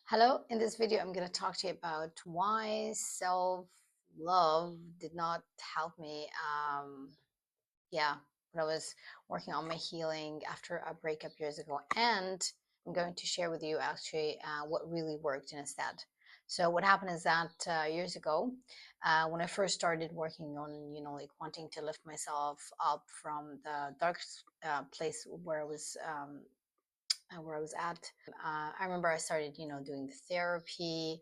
Hello, in this video, I'm going to talk to you about why self-love did not help me. Yeah, when I was working on my healing after a breakup years ago. And I'm going to share with you actually what really worked instead. So what happened is that years ago, when I first started working on, like wanting to lift myself up from the dark place where I was at. I remember I started, doing the therapy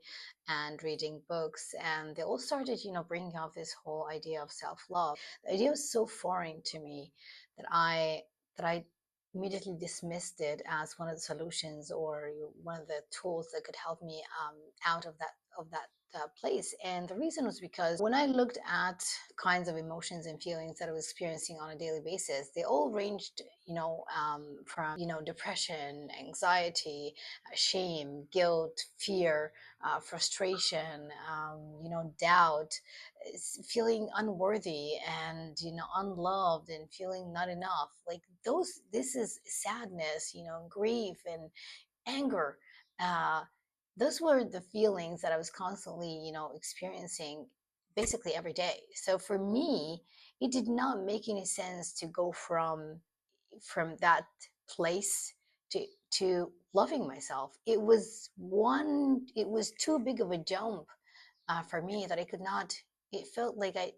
and reading books, and they all started, bringing up this whole idea of self-love. The idea was so foreign to me that I immediately dismissed it as one of the solutions or one of the tools that could help me out of that place. And the reason was because when I looked at kinds of emotions and feelings that I was experiencing on a daily basis, they all ranged, from, depression, anxiety, shame, guilt, fear, frustration, doubt, feeling unworthy and, unloved and feeling not enough. Like this is sadness, grief and anger. Uh, those were the feelings that I was constantly, experiencing basically every day. So for me, it did not make any sense to go from that place to loving myself. It was too big of a jump for me that I could not. It felt like I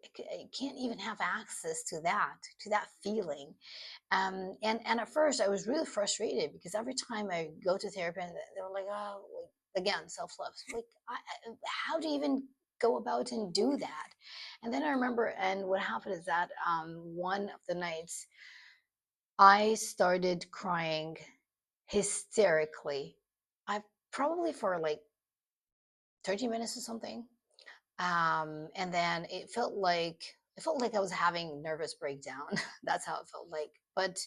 can't even have access to that feeling. And at first I was really frustrated because every time I go to therapy, and they were like, oh, like, again, self-love. Like, how do you even go about and do that? And then I remember, and what happened is that one of the nights I started crying hysterically. I probably for like 30 minutes or something. And then it felt like I was having nervous breakdown. That's how it felt like. But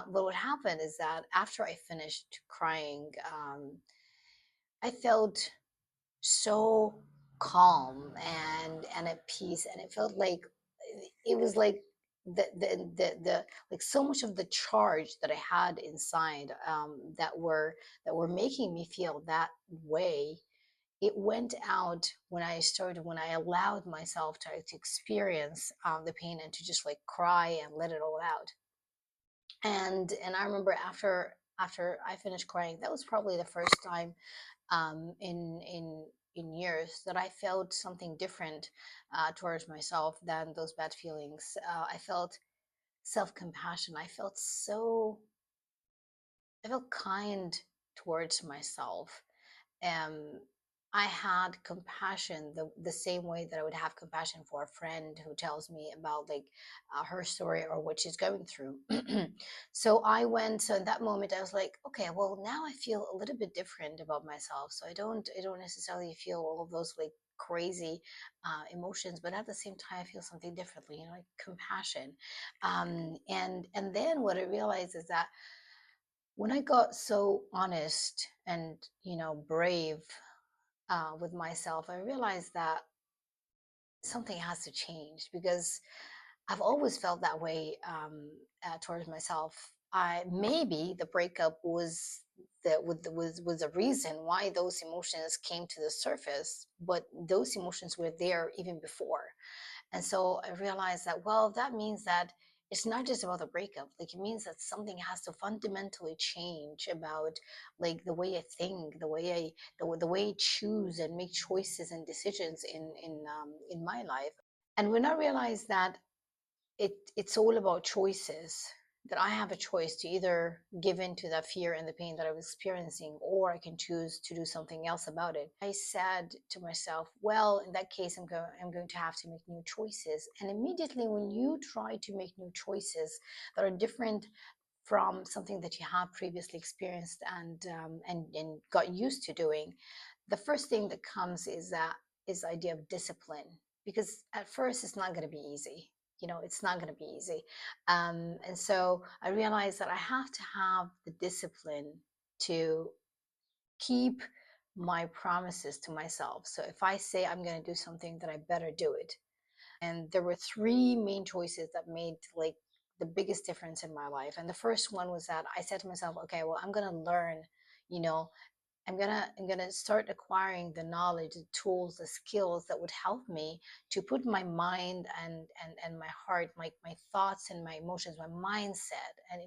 what happened is that after I finished crying, I felt so calm and at peace, and it felt like it was like the like so much of the charge that I had inside, that were making me feel that way. It went out when I allowed myself to experience the pain and to just like cry and let it all out. And I remember after I finished crying, that was probably the first time in years that I felt something different towards myself than those bad feelings. I felt self-compassion. I felt kind towards myself. um, I had compassion the same way that I would have compassion for a friend who tells me about like her story or what she's going through. So in that moment I was like, okay, well now I feel a little bit different about myself. So I don't necessarily feel all of those like crazy emotions, but at the same time I feel something differently, like compassion. And then what I realized is that when I got so honest and brave with myself, I realized that something has to change because I've always felt that way towards myself. I maybe the breakup was a reason why those emotions came to the surface, but those emotions were there even before. And so I realized that, well, that means that it's not just about the breakup. Like, it means that something has to fundamentally change about like the way I think, the way I choose and make choices and decisions in my life. And when I realized that it's all about choices, that I have a choice to either give in to that fear and the pain that I was experiencing, or I can choose to do something else about it. I said to myself, well, in that case, I'm going to have to make new choices. And immediately when you try to make new choices that are different from something that you have previously experienced and got used to doing, the first thing that comes is the idea of discipline. Because at first it's not going to be easy. It's not going to be easy. And so I realized that I have to have the discipline to keep my promises to myself. So if I say I'm going to do something, then I better do it. And there were three main choices that made like the biggest difference in my life. And the first one was that I said to myself, okay, well, I'm going to learn, you know I'm gonna start acquiring the knowledge, the tools, the skills that would help me to put my mind and my heart, my thoughts and my emotions, my mindset and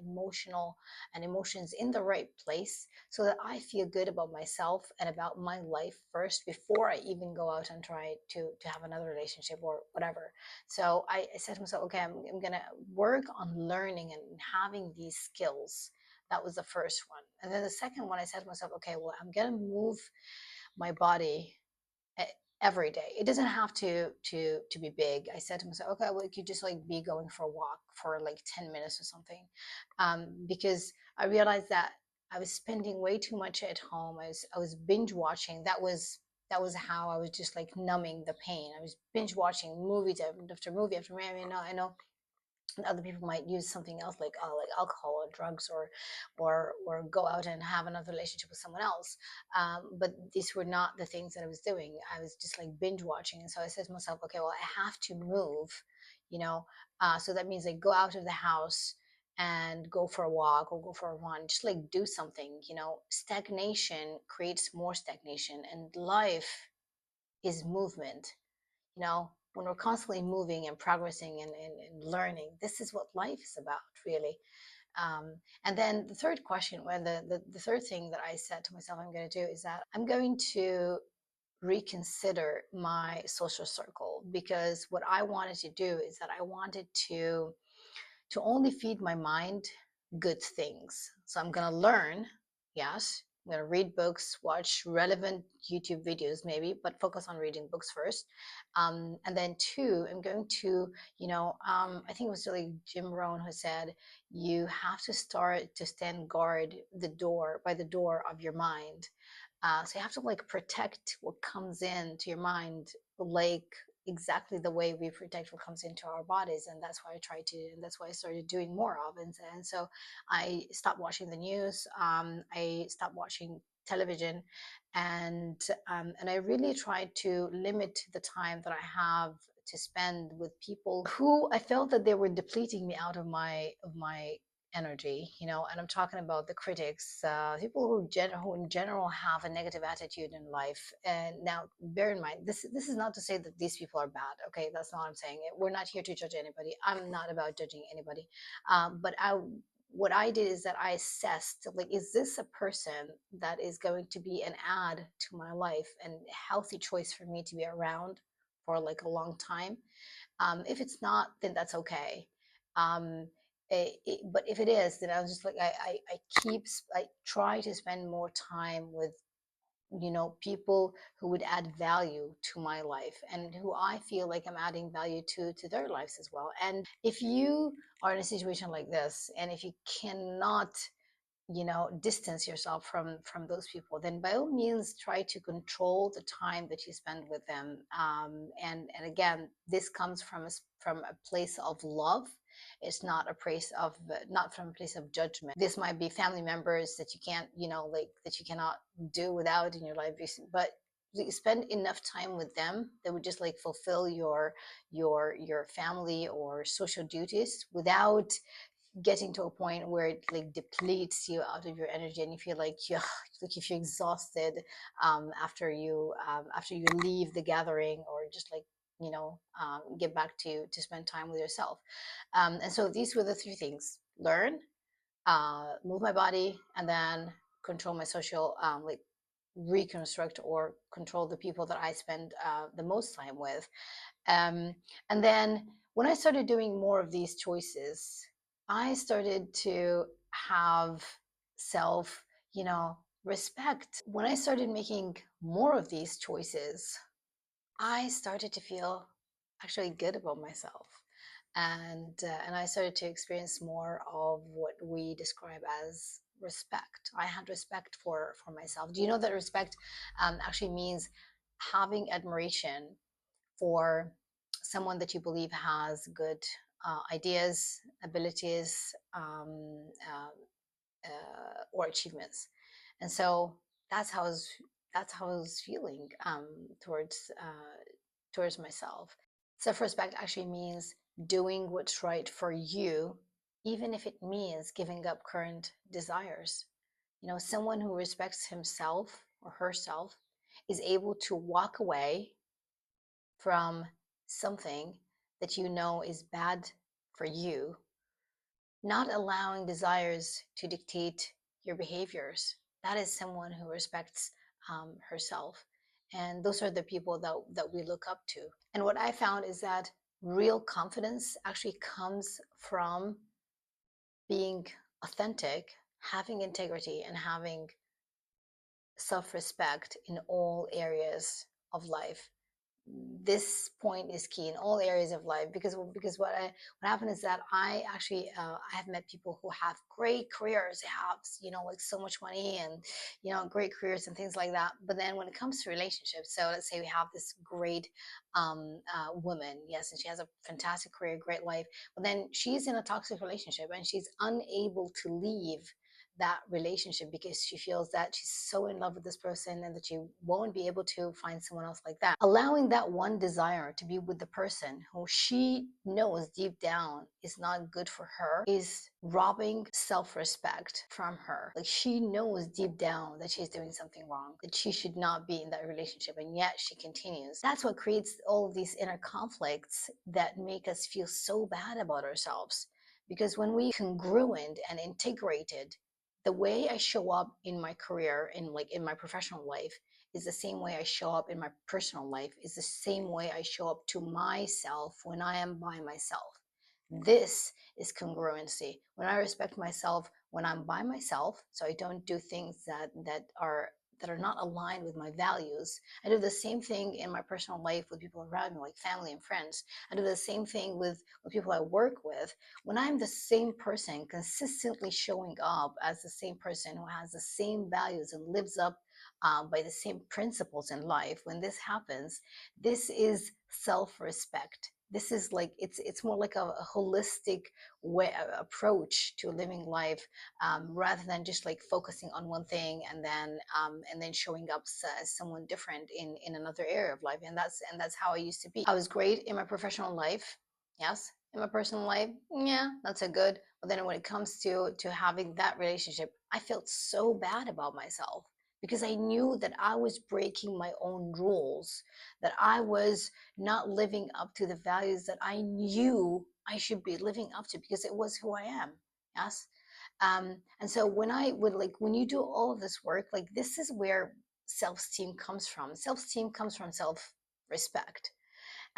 emotions in the right place, so that I feel good about myself and about my life first before I even go out and try to have another relationship or whatever. So I said to myself, okay, I'm gonna work on learning and having these skills. That was the first one. And then the second one, I said to myself, okay, well, I'm going to move my body e- every day. It doesn't have to be big. I said to myself, okay, well, it could just like be going for a walk for like 10 minutes or something. Because I realized that I was spending way too much at home. I was binge watching. That was how I was just like numbing the pain. I was binge watching movies after movie after movie. I know other people might use something else like alcohol or drugs or go out and have another relationship with someone else, but these were not the things that I was doing. I was just like binge watching, and so I said to myself, okay, well, I have to move, you know. So that means like go out of the house and go for a walk or go for a run, just like do something. Stagnation creates more stagnation, and life is movement. When we're constantly moving and progressing and learning, this is what life is about, really. And then the third question, well, the third thing that I said to myself I'm going to do is that I'm going to reconsider my social circle, because what I wanted to do is that I wanted to only feed my mind good things. So I'm going to learn, yes. I'm going to read books, watch relevant YouTube videos, maybe, but focus on reading books first. And then two, I'm going to, I think it was really Jim Rohn who said, you have to start to stand guard by the door of your mind. So you have to like protect what comes in to your mind, like exactly the way we protect what comes into our bodies. And that's why and that's why I started doing more of. And so I stopped watching the news. I stopped watching television, and I really tried to limit the time that I have to spend with people who I felt that they were depleting me out of my energy. And I'm talking about the critics, people who in general have a negative attitude in life. And now, bear in mind, this is not to say that these people are bad. Okay, that's not what I'm saying. We're not here to judge anybody. I'm not about judging anybody. But what I did is that I assessed, like, is this a person that is going to be an add to my life and a healthy choice for me to be around for like a long time? If it's not, then that's okay. Um, but if it is, then I was just like, I try to spend more time with, people who would add value to my life and who I feel like I'm adding value to their lives as well. And if you are in a situation like this, and if you cannot, distance yourself from those people, then by all means try to control the time that you spend with them. And again, this comes from a place of love. It's not from a place of judgment. This might be family members that you can't, like, that you cannot do without in your life, but you spend enough time with them that would just like fulfill your family or social duties without getting to a point where it like depletes you out of your energy, and you feel like you like if you're exhausted, after you leave the gathering, or just like, get back to spend time with yourself. And so these were the three things: learn, move my body, and then control my social, like reconstruct or control the people that I spend the most time with. um, and then when I started doing more of these choices, I started to have self, respect. When I started making more of these choices, I started to feel actually good about myself. And I started to experience more of what we describe as respect. I had respect for myself. Do you know that respect actually means having admiration for someone that you believe has good ideas, abilities, or achievements? And so that's how I was. That's how I was feeling towards myself. Self-respect actually means doing what's right for you, even if it means giving up current desires. Someone who respects himself or herself is able to walk away from something that you know is bad for you, not allowing desires to dictate your behaviors. That is someone who respects herself. And those are the people that we look up to. And what I found is that real confidence actually comes from being authentic, having integrity, and having self respect in all areas of life. This point is key in all areas of life, because what happened is that I have met people who have great careers. They have, like, so much money, and great careers and things like that. But then when it comes to relationships, so let's say we have this great woman, yes, and she has a fantastic career, great life, but then she's in a toxic relationship and she's unable to leave that relationship because she feels that she's so in love with this person and that she won't be able to find someone else like that. Allowing that one desire to be with the person who she knows deep down is not good for her is robbing self-respect from her. Like, she knows deep down that she's doing something wrong, that she should not be in that relationship, and yet she continues. That's what creates all of these inner conflicts that make us feel so bad about ourselves. Because when we congruent and integrated, the way I show up in my career, in my professional life, is the same way I show up in my personal life, is the same way I show up to myself when I am by myself. This is congruency. When I respect myself when I'm by myself, so I don't do things that are not aligned with my values. I do the same thing in my personal life with people around me, like family and friends. I do the same thing with people I work with. When I'm the same person consistently showing up as the same person who has the same values and lives up by the same principles in life, when this happens, this is self-respect. This is like, it's more like a holistic way approach to living life, rather than just like focusing on one thing and then showing up as someone different in another area of life. And that's how I used to be. I was great in my professional life, yes. In my personal life, yeah, not so good. But then when it comes to having that relationship, I felt so bad about myself because I knew that I was breaking my own rules, that I was not living up to the values that I knew I should be living up to because it was who I am. Yes. And so when you do all of this work, like, this is where self-esteem comes from. Self-esteem comes from self-respect.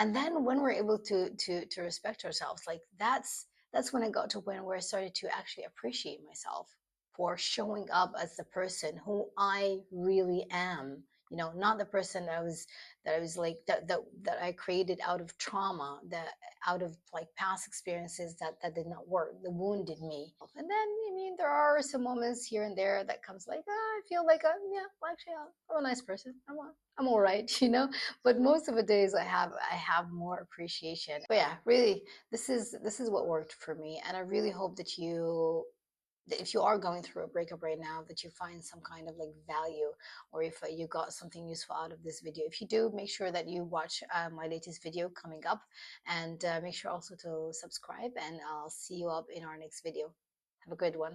And then when we're able to respect ourselves, like, that's when I got to a point where I started to actually appreciate myself for showing up as the person who I really am. Not the person that I was like that I created out of trauma, that out of like past experiences that did not work, that wounded me. And then, I mean, there are some moments here and there that comes like, I feel like, yeah, well, actually, I'm a nice person. I'm all right, but most of the days I have more appreciation. But yeah, really, this is what worked for me, and I really hope that if you are going through a breakup right now, that you find some kind of like value, or if you got something useful out of this video. If you do, make sure that you watch my latest video coming up, and make sure also to subscribe, and I'll see you up in our next video. Have a good one.